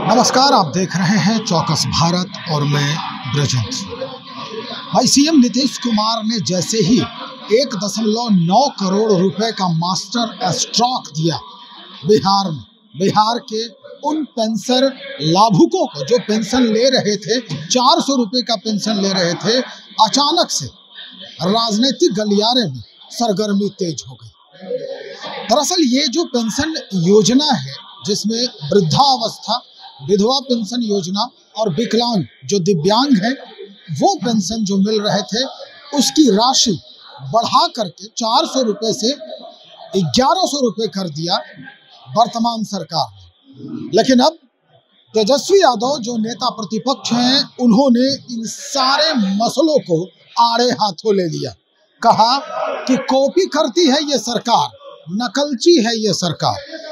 नमस्कार, आप देख रहे हैं चौकस भारत और मैं ब्रजेंद्र। भाई सीएम नीतीश कुमार ने जैसे ही 1.9 करोड़ रुपए का मास्टर स्ट्रोक दिया बिहार में, बिहार के उन पेंशन लाभुकों को जो पेंशन ले रहे थे, 400 रुपए का पेंशन ले रहे थे, अचानक से राजनीतिक गलियारे में सरगर्मी तेज हो गई। दरअसल ये जो पेंशन योजना है जिसमें वृद्धावस्था, विधवा पेंशन योजना और विकलांग जो दिव्यांग है वो पेंशन जो मिल रहे थे उसकी राशि बढ़ा करके 400 रुपये से 1100 रुपये कर दिया वर्तमान सरकार ने। लेकिन अब तेजस्वी यादव जो नेता प्रतिपक्ष हैं उन्होंने इन सारे मसलों को आड़े हाथों ले लिया। कहा कि कॉपी करती है ये सरकार, नकलची है ये सरकार।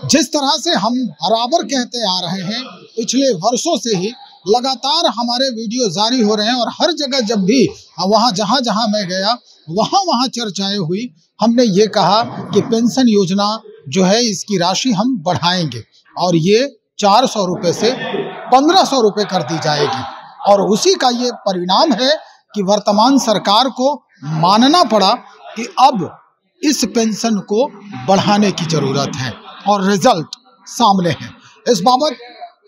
जिस तरह से हम बराबर कहते आ रहे हैं, पिछले वर्षों से ही लगातार हमारे वीडियो जारी हो रहे हैं और हर जगह जब भी वहाँ जहाँ मैं गया वहाँ चर्चाएं हुई, हमने ये कहा कि पेंशन योजना जो है इसकी राशि हम बढ़ाएंगे और ये 400 रुपये से 1500 रुपये कर दी जाएगी। और उसी का ये परिणाम है कि वर्तमान सरकार को मानना पड़ा कि अब इस पेंशन को बढ़ाने की जरूरत है और रिजल्ट सामने है। इस बाबत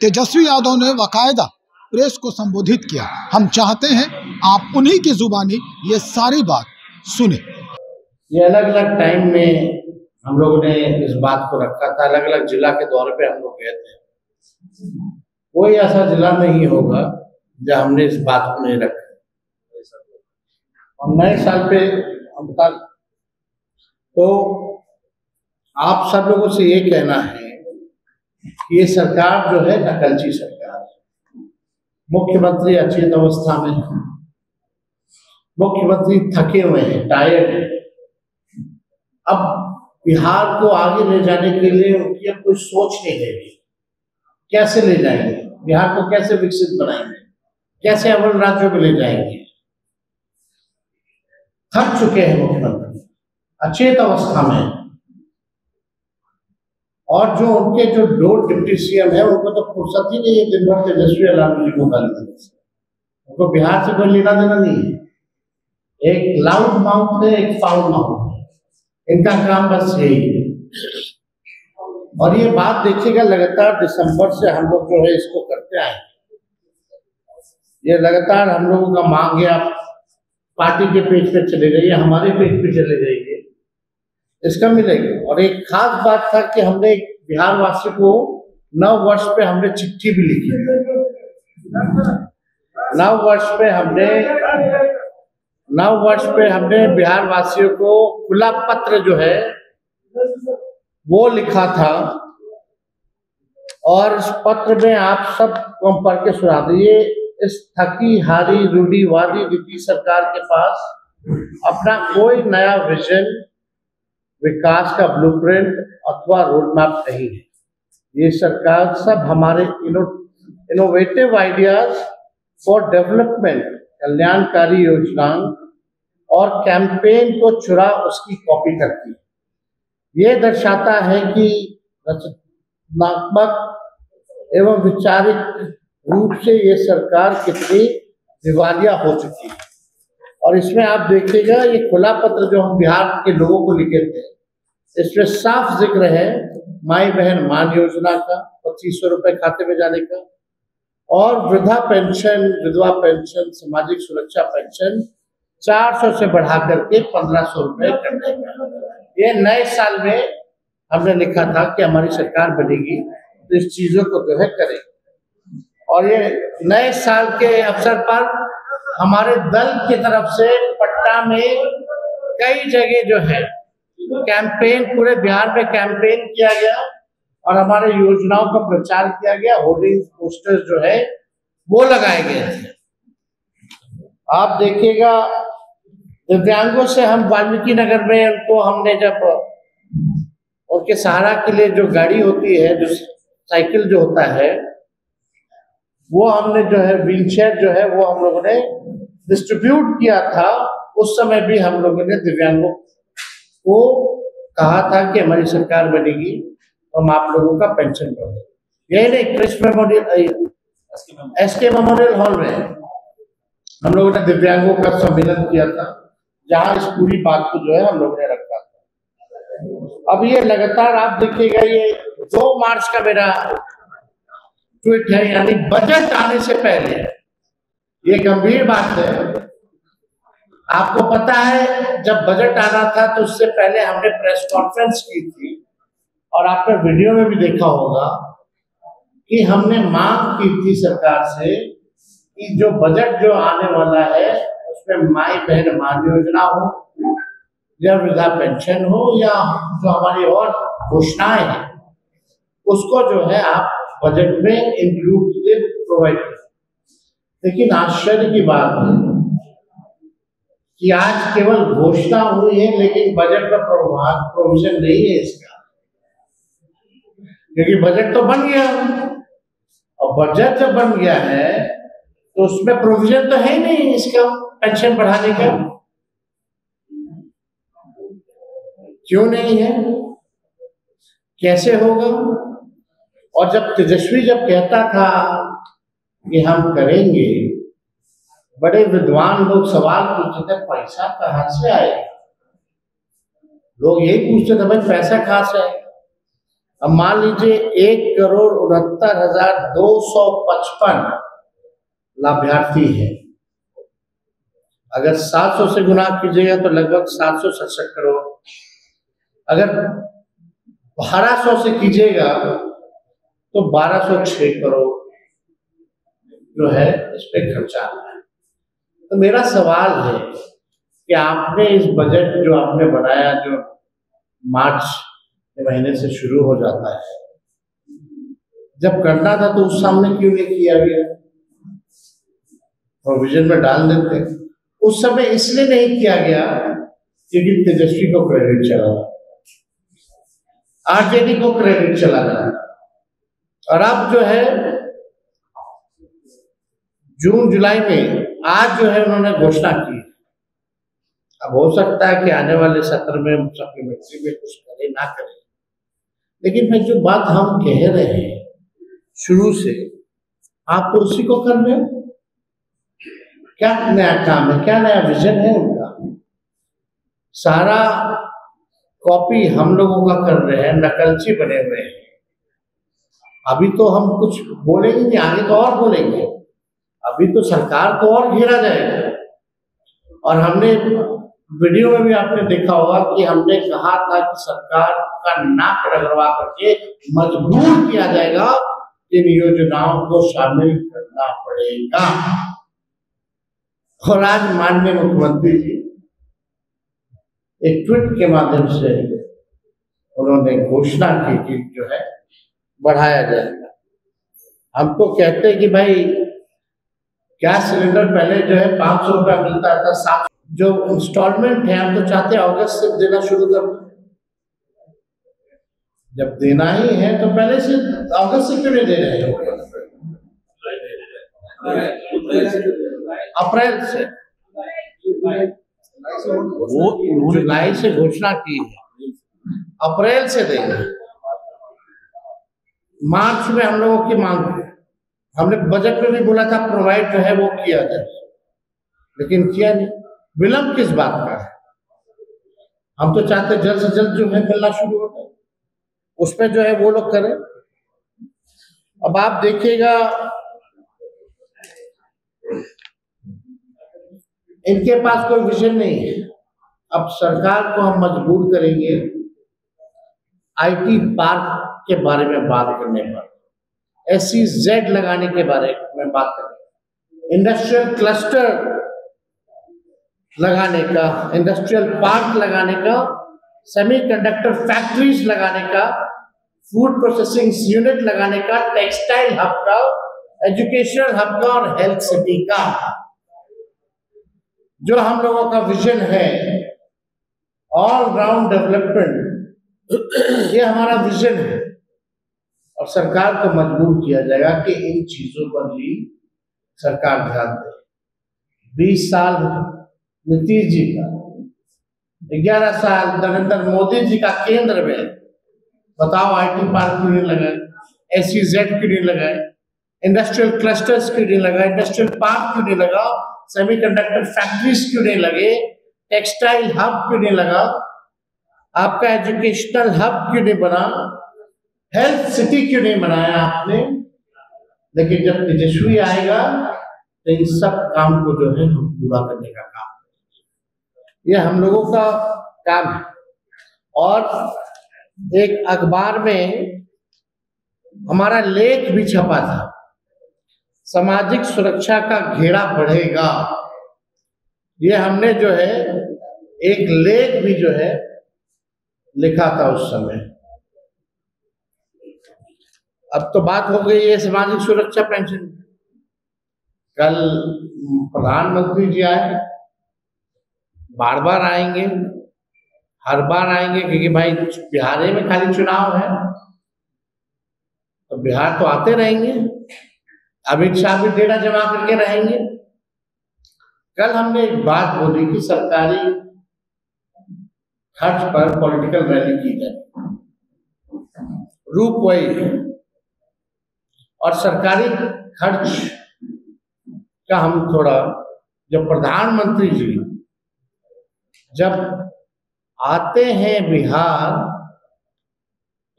तेजस्वी यादव ने बाकायदा प्रेस को संबोधित किया। हम चाहते हैं आप उन्हीं की जुबानी ये सारी बात सुने। ये अलग अलग टाइम में हम लोगों ने इस बात को रखा था, अलग अलग जिला के दौरे पे हम लोग गए थे। कोई ऐसा जिला नहीं होगा जहाँ हमने इस बात को नहीं रखा। और नए साल पे हम तक तो आप सब लोगों से ये कहना है कि ये सरकार जो है नकलची सरकार है। मुख्यमंत्री अचेत अवस्था में, मुख्यमंत्री थके हुए हैं, टायर्ड है। अब बिहार को आगे ले जाने के लिए उनकी अब कोई सोच नहीं रहेगी। कैसे ले जाएंगे बिहार को, कैसे विकसित बनाएंगे, कैसे अव्वल राज्यों में ले जाएंगे। थक चुके हैं मुख्यमंत्री, अचेत अवस्था में। और जो उनके जो दो डिप्टी सीएम है उनको तो फुर्सत ही नहीं है दिन भर तेजस्वी यादव जी को गाली देने से। उनको बिहार से कोई लेना देना नहीं है। एक लाउड माउथ है, एक फाउल माउथ है। इनका काम बस यही है। और ये बात देखिएगा, लगातार दिसंबर से हम लोग जो है इसको करते आए। ये लगातार हम लोगों का मांग है, आप पार्टी के पेज पे चले जाइए, हमारे पेज पे चले जाइए, इसका मिलेगा। और एक खास बात था कि हमने बिहार वासी को नव वर्ष पे हमने चिट्ठी भी लिखी। नव वर्ष पे हमने बिहार वासियों को खुला पत्र जो है वो लिखा था। और इस पत्र में आप सब को हम पढ़ के सुना दिए। इस थकी हारी रूढ़िवादी नीतीश सरकार के पास अपना कोई नया विजन, विकास का ब्लूप्रिंट अथवा रोड मैप नहीं है। ये सरकार सब हमारे इनोवेटिव आइडियाज फॉर डेवलपमेंट, कल्याणकारी योजनाओं और कैंपेन को चुरा उसकी कॉपी करती है। ये दर्शाता है कि रचनात्मक एवं वैचारिक रूप से ये सरकार कितनी दिवालिया हो चुकी है। और इसमें आप देखिएगा, ये खुला पत्र जो हम बिहार के लोगों को लिखे थे, इसमें साफ जिक्र है माई बहन मान योजना का 2500 रुपए खाते में जाने का, और वृद्धा पेंशन, विधवा पेंशन, सामाजिक सुरक्षा पेंशन 400 से बढ़ा करके 1500 रुपए करने का। ये नए साल में हमने लिखा था कि हमारी सरकार बनेगी तो इस चीजों को जो है करेगी। और ये नए साल के अवसर पर हमारे दल की तरफ से पटना में कई जगह जो है कैंपेन, पूरे बिहार में कैंपेन किया गया और हमारे योजनाओं का प्रचार किया गया। होर्डिंग, पोस्टर्स जो है वो लगाए गए थे। आप देखिएगा, दिव्यांगों से हम वाल्मीकि नगर में उनको हमने जब उनके सहारा के लिए जो गाड़ी होती है, जो साइकिल जो होता है, वो हमने जो है व्हीलचेयर जो है वो हम लोगों ने डिस्ट्रीब्यूट किया था। उस समय भी हम लोगों ने दिव्यांगों को कहा था कि हमारी सरकार बनेगी तो हम आप लोगों का पेंशन बढ़ाएंगे। यही नहीं, Krish memorial, SK memorial hall में हम लोगों ने दिव्यांगों का सम्मेलन किया था, जहां इस पूरी बात को जो है हम लोगों ने रखा था। अब ये लगातार आप देखिएगा, ये 2 मार्च का मेरा ट्वीट है, यानी बजट आने से पहले। ये गंभीर बात है। आपको पता है जब बजट आना था तो उससे पहले हमने प्रेस कॉन्फ्रेंस की थी, और आपने वीडियो में भी देखा होगा कि हमने मांग की थी सरकार से कि जो बजट जो आने वाला है उसमें माई बहन मान योजना हो, या वृद्धा पेंशन हो, या जो हमारी और घोषणाएं हैं उसको जो है आप बजट में इंक्लूड प्रोवाइड करें। लेकिन आश्चर्य की बात है कि आज केवल घोषणा हुई है, लेकिन बजट में प्रोविजन नहीं है इसका, क्योंकि बजट तो बन गया, और बजट जब बन गया है तो उसमें प्रोविजन तो है ही नहीं इसका पेंशन बढ़ाने का। क्यों नहीं है, कैसे होगा? और जब तेजस्वी जब कहता था कि हम करेंगे, बड़े विद्वान लोग सवाल पूछते थे पैसा कहां से आएगा। लोग यही पूछते थे भाई पैसा कहां से आएगा। अब मान लीजिए 1,69,255 लाभार्थी है, अगर 700 से गुना कीजिएगा तो लगभग 767 करोड़, अगर 1200 से कीजिएगा तो 1206 करोड़ जो है इस पे खर्चा आता है। तो मेरा सवाल है कि आपने इस बजट जो आपने बनाया, जो मार्च के महीने से शुरू हो जाता है, जब करना था तो उस सामने क्यों नहीं किया गया? प्रोविजन में डाल देते। उस समय इसलिए नहीं किया गया क्योंकि तेजस्वी को क्रेडिट चला, आरजेडी को क्रेडिट चला गया। और अब जो है जून जुलाई में आज जो है उन्होंने घोषणा की। अब हो सकता है कि आने वाले सत्र में सप्लीमेंट्री में कुछ करे ना करे, लेकिन भाई जो बात हम कह रहे हैं शुरू से, आप तो उसी को कर रहे हो। क्या नया काम है, क्या नया विजन है उनका? सारा कॉपी हम लोगों का कर रहे हैं, नकलची बने हुए हैं। अभी तो हम कुछ बोलेंगे नहीं, आगे तो और बोलेंगे। अभी तो सरकार को और घेरा जाएगा। और हमने वीडियो में भी आपने देखा होगा कि हमने कहा था कि सरकार का नाक रगड़वा करके मजबूर किया जाएगा, इन योजनाओं को शामिल करना पड़ेगा। और आज माननीय मुख्यमंत्री जी एक ट्वीट के माध्यम से उन्होंने घोषणा की कि जो है बढ़ाया जाएगा। हम तो कहते हैं कि भाई गैस सिलेंडर पहले जो है 500 रुपया मिलता था, 700 जो इंस्टॉलमेंट है, हम तो चाहते हैं अगस्त से देना शुरू कर। जब देना ही है तो पहले से अगस्त से क्यों नहीं दे रहे हैं? अप्रैल से, वो जुलाई से घोषणा की है, अप्रैल से देंगे। मार्च में हम लोगों की मांग है, हमने बजट में भी बोला था प्रोवाइड जो है वो किया जाए, लेकिन किया नहीं। विलंब किस बात का है? हम तो चाहते जल्द से जल्द जो है मिलना शुरू होता है, उसमें जो है वो लोग करें। अब आप देखिएगा इनके पास कोई विजन नहीं है। अब सरकार को हम मजबूर करेंगे आईटी पार्क के बारे में बात करने पर, SEZ लगाने के बारे में बात करें, इंडस्ट्रियल क्लस्टर लगाने का, इंडस्ट्रियल पार्क लगाने का, सेमीकंडक्टर फैक्ट्रीज लगाने का, फूड प्रोसेसिंग यूनिट लगाने का, टेक्सटाइल हब का, एजुकेशनल हब का और हेल्थ सिटी का। जो हम लोगों का विजन है ऑल राउंड डेवलपमेंट, ये हमारा विजन है। और सरकार को मजबूर किया जाएगा कि इन चीजों पर भी सरकार ध्यान दे। 20 साल नीतीश जी का, 11 साल नरेंद्र मोदी जी का केंद्र में, बताओ आईटी पार्क क्यों नहीं लगा? SEZ क्यों नहीं लगाए, इंडस्ट्रियल क्लस्टर्स क्यों नहीं लगाए, इंडस्ट्रियल पार्क क्यों नहीं लगा, सेमीकंडक्टर फैक्ट्रीज क्यों नहीं लगे, टेक्सटाइल हब क्यों नहीं लगा, आपका एजुकेशनल हब क्यों नहीं बना, हेल्थ सिटी क्यों नहीं बनाया आपने। लेकिन जब तेजस्वी आएगा तो इन सब काम को जो है हम पूरा करने का काम, ये हम लोगों का काम है। और एक अखबार में हमारा लेख भी छपा था, सामाजिक सुरक्षा का घेरा बढ़ेगा, ये हमने जो है एक लेख भी जो है लिखा था उस समय। अब तो बात हो गई है सामाजिक सुरक्षा पेंशन। कल प्रधानमंत्री जी आए, बार बार आएंगे, हर बार आएंगे, क्योंकि भाई बिहार में खाली चुनाव है तो बिहार तो आते रहेंगे। अमित शाह भी डेरा जमा करके रहेंगे। कल हमने एक बात बोली कि सरकारी खर्च पर पॉलिटिकल रैली की जाए, रूप वही है। और सरकारी खर्च का हम थोड़ा, जब प्रधानमंत्री जी जब आते हैं बिहार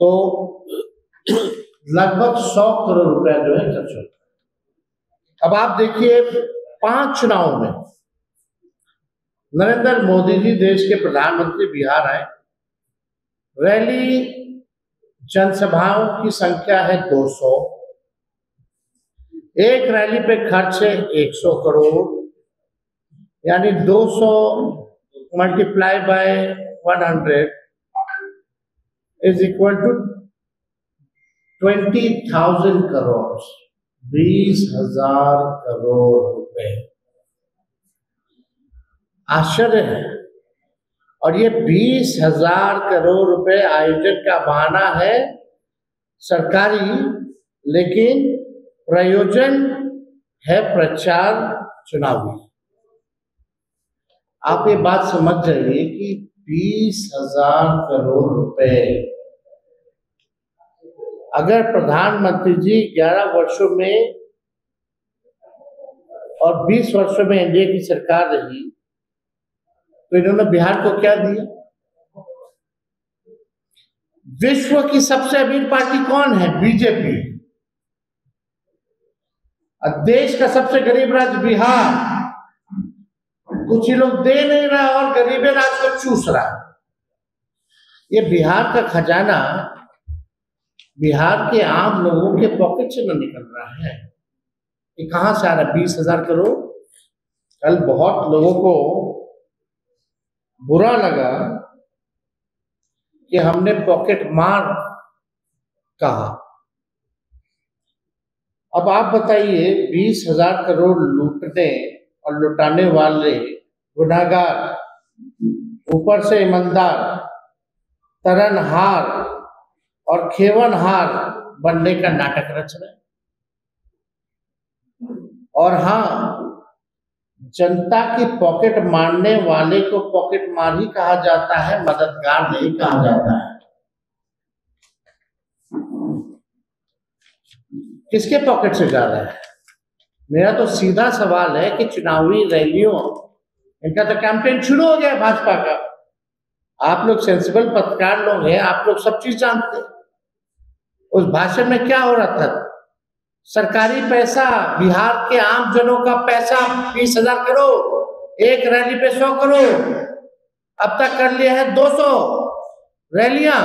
तो लगभग 100 करोड़ रुपया जो है खर्च होता है। अब आप देखिए 5 चुनाव में नरेंद्र मोदी जी देश के प्रधानमंत्री बिहार आए, रैली जनसभाओं की संख्या है 200, एक रैली पे खर्च है 100 करोड़, यानी 200 multiply by 100 is equal to 20,000 crore, 20,000 crore रुपए। आश्चर्य है। और ये 20,000 करोड़ रुपए आयोजन का बहाना है सरकारी, लेकिन प्रयोजन है प्रचार चुनावी। आप ये बात समझ जाइए कि 20,000 करोड़ रुपए अगर प्रधानमंत्री जी 11 वर्षों में और 20 वर्षों में एनडीए की सरकार रही तो इन्होंने बिहार को क्या दिया? विश्व की सबसे अमीर पार्टी कौन है? बीजेपी। देश का सबसे गरीब राज्य बिहार, कुछ ही लोग दे नहीं रहा और गरीबे राज्य को चूस रहा। ये बिहार का खजाना बिहार के आम लोगों के पॉकेट से न निकल रहा है, ये कहां से आ रहा है 20,000 करोड़? कल बहुत लोगों को बुरा लगा कि हमने पॉकेट मार कहा। अब आप बताइए 20,000 करोड़ लूटने और लुटाने वाले गुनाहगार ऊपर से ईमानदार, तरनहार और खेवनहार बनने का नाटक रच रहे। और हाँ, जनता की पॉकेट मारने वाले को पॉकेट मार ही कहा जाता है, मददगार नहीं कहा जाता है। किसके पॉकेट से जा रहा है? मेरा तो सीधा सवाल है कि चुनावी रैलियों, इनका तो कैंपेन शुरू हो गया भाजपा का। आप लोग सेंसिबल पत्रकार लोग हैं, आप लोग सब चीज जानते हैं। उस भाषण में क्या हो रहा था? सरकारी पैसा, बिहार के आम जनों का पैसा 20,000 करोड़, एक रैली पे 100 करोड़, अब तक कर लिया है 200 रैलियां।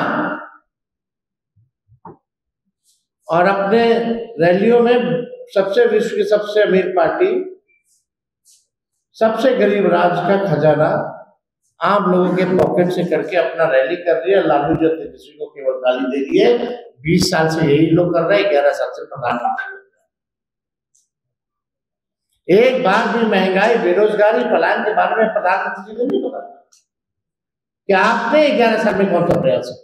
और अपने रैलियों में सबसे विश्व की सबसे अमीर पार्टी, सबसे गरीब राज्य का खजाना आम लोगों के पॉकेट से करके अपना रैली कर रही है। लालू जी तेजस्वी को केवल गाली दे रही है। 20 साल से यही लोग कर रहे हैं, 11 साल से प्रधानमंत्री। एक बार भी महंगाई, बेरोजगारी, पलायन के बारे में प्रधानमंत्री जी को नहीं पता क्या? आपने 11 साल में कौन सा प्रयास किया?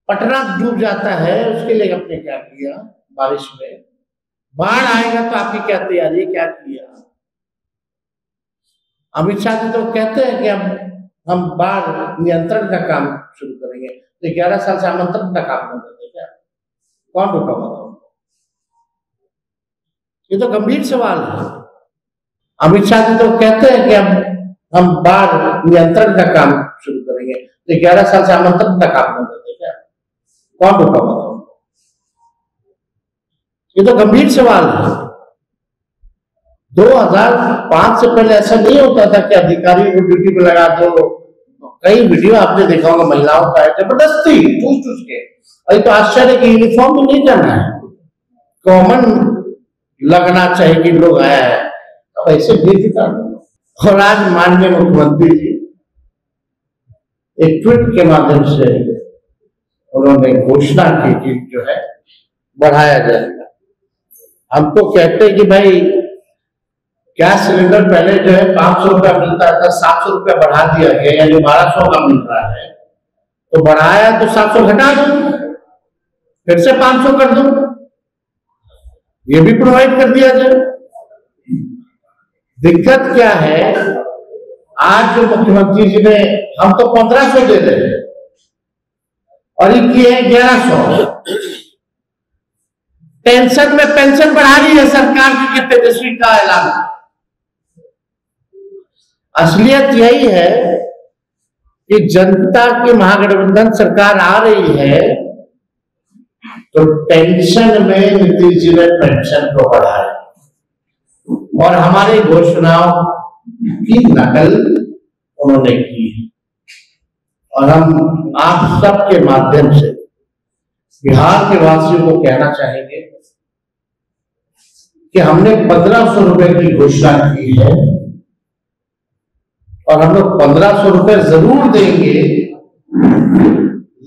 पटना डूब जाता है, उसके लिए आपने क्या किया? बारिश में बाढ़ आएगा तो आपकी क्या तैयारी, क्या किया? अमित शाह जी तो कहते हैं कि हम बाढ़ नियंत्रण का काम शुरू करेंगे, तो 11 साल से आमंत्रण का काम कर रहे थे क्या? कौन रुका हुआ था? ये तो गंभीर सवाल है। अमित शाह जी तो कहते हैं कि हम बाढ़ नियंत्रण का काम शुरू करेंगे, तो 11 साल से आमंत्रण का काम कर रहे थे क्या? कौन रुका हुआ था? ये तो गंभीर सवाल है। 2005 से पहले ऐसा नहीं होता था कि अधिकारी को ड्यूटी पे लगा दो। कई वीडियो आपने देखा होगा महिलाओं का, जबरदस्ती ठूस के। अरे तो आश्चर्य की यूनिफॉर्म में नहीं करना है, कॉमन लगना चाहिए कि लोग आया है, अब ऐसे बेफिक्र। और आज माननीय मुख्यमंत्री जी एक ट्वीट के माध्यम से उन्होंने घोषणा की कि जो है बढ़ाया जाएगा। हम तो कहते हैं कि भाई गैस सिलेंडर पहले जो है 500 रुपया मिलता था, 700 रुपया बढ़ा दिया गया, या जो 1200 का मिल रहा है, तो बढ़ाया तो 700 घटा दो, फिर से 500 कर दो, ये भी प्रोवाइड कर दिया जाए। दिक्कत क्या है, आज जो मुख्यमंत्री जी ने, हम तो 1500 दे रहे हैं और इनकी है 1100। टेंशन में पेंशन बढ़ा रही है सरकार की तेजस्वी का ऐलान। असलियत यही है कि जनता की महागठबंधन सरकार आ रही है, तो टेंशन में नीतीश जी ने पेंशन को बढ़ाया और हमारी घोषणाओं की नकल उन्होंने की। और हम आप सबके माध्यम से बिहार के वासियों को कहना चाहेंगे कि हमने 1500 रुपए की घोषणा की है और हम लोग 1500 रुपए जरूर देंगे,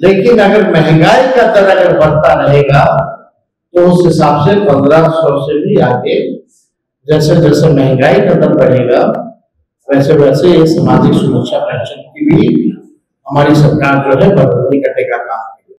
लेकिन अगर महंगाई का दर अगर बढ़ता रहेगा तो उस हिसाब से 1500 से भी आगे, जैसे जैसे महंगाई का दर बढ़ेगा वैसे वैसे ये सामाजिक सुरक्षा पेंशन की भी हमारी सरकार जो है बढ़ोतरी करने का काम